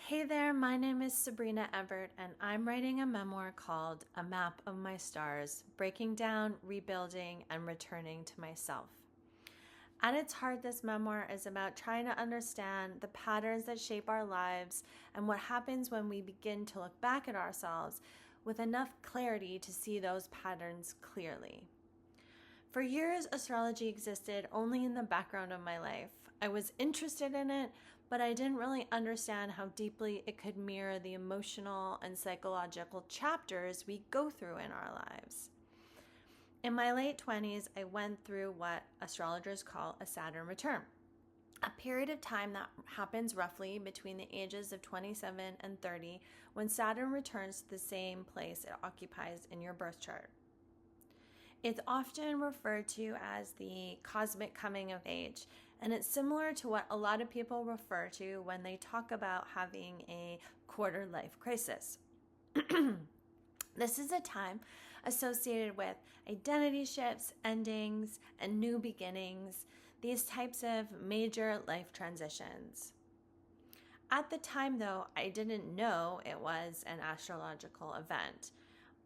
Hey there, my name is Sabrina Evertt, and I'm writing a memoir called A Map of My Stars, breaking down, rebuilding, and returning to myself. At its heart, this memoir is about trying to understand the patterns that shape our lives and what happens when we begin to look back at ourselves with enough clarity to see those patterns clearly. For years, astrology existed only in the background of my life. I was interested in it, but I didn't really understand how deeply it could mirror the emotional and psychological chapters we go through in our lives. In my late 20s, I went through what astrologers call a Saturn return, a period of time that happens roughly between the ages of 27 and 30 when Saturn returns to the same place it occupies in your birth chart. It's often referred to as the cosmic coming of age, and it's similar to what a lot of people refer to when they talk about having a quarter life crisis. This is a time associated with identity shifts, endings, and new beginnings, these types of major life transitions. At the time, though, I didn't know it was an astrological event.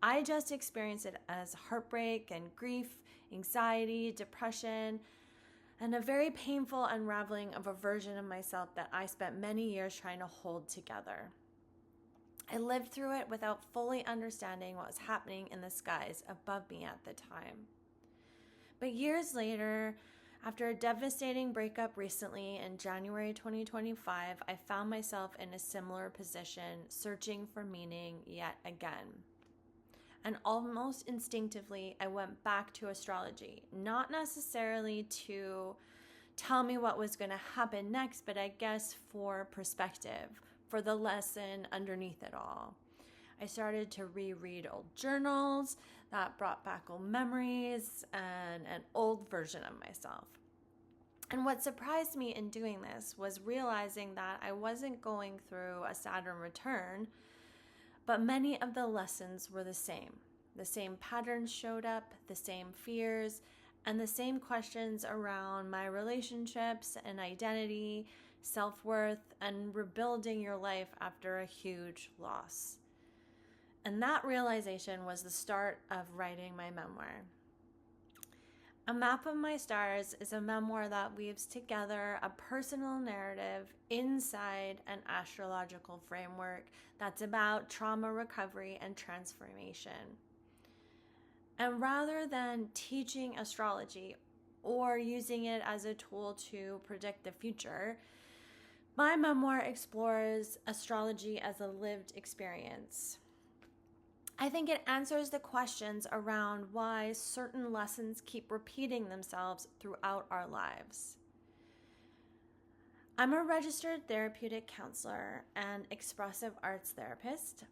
I just experienced it as heartbreak and grief, anxiety, depression, and a very painful unraveling of a version of myself that I spent many years trying to hold together. I lived through it without fully understanding what was happening in the skies above me at the time. But years later, after a devastating breakup recently in January 2025, I found myself in a similar position, searching for meaning yet again. And almost instinctively, I went back to astrology, not necessarily to tell me what was going to happen next, but I guess for perspective, for the lesson underneath it all. I started to reread old journals that brought back old memories and an old version of myself. And what surprised me in doing this was realizing that I wasn't going through a Saturn return, but many of the lessons were the same. The same patterns showed up, the same fears, and the same questions around my relationships and identity, self-worth, and rebuilding your life after a huge loss. And that realization was the start of writing my memoir. A Map of My Stars is a memoir that weaves together a personal narrative inside an astrological framework that's about trauma recovery and transformation. And rather than teaching astrology or using it as a tool to predict the future, my memoir explores astrology as a lived experience. I think it answers the questions around why certain lessons keep repeating themselves throughout our lives. I'm a registered therapeutic counselor and expressive arts therapist,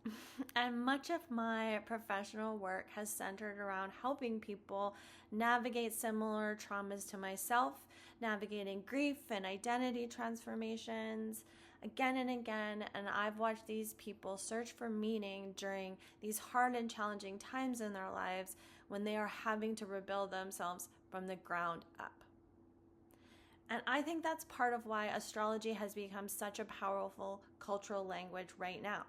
and much of my professional work has centered around helping people navigate similar traumas to myself, navigating grief and identity transformations again and again, and I've watched these people search for meaning during these hard and challenging times in their lives when they are having to rebuild themselves from the ground up. And I think that's part of why astrology has become such a powerful cultural language right now,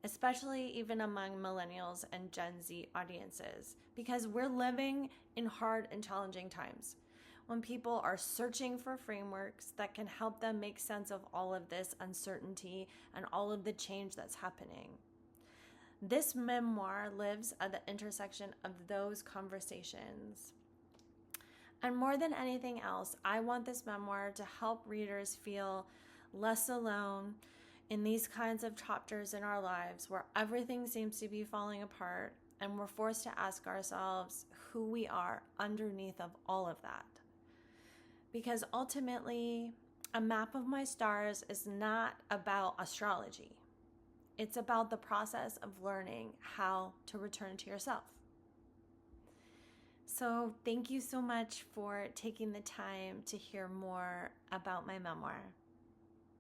especially even among millennials and Gen Z audiences, because we're living in hard and challenging times when people are searching for frameworks that can help them make sense of all of this uncertainty and all of the change that's happening. This memoir lives at the intersection of those conversations. And more than anything else, I want this memoir to help readers feel less alone in these kinds of chapters in our lives where everything seems to be falling apart and we're forced to ask ourselves who we are underneath of all of that. Because ultimately, A Map of My Stars is not about astrology. It's about the process of learning how to return to yourself. So thank you so much for taking the time to hear more about my memoir.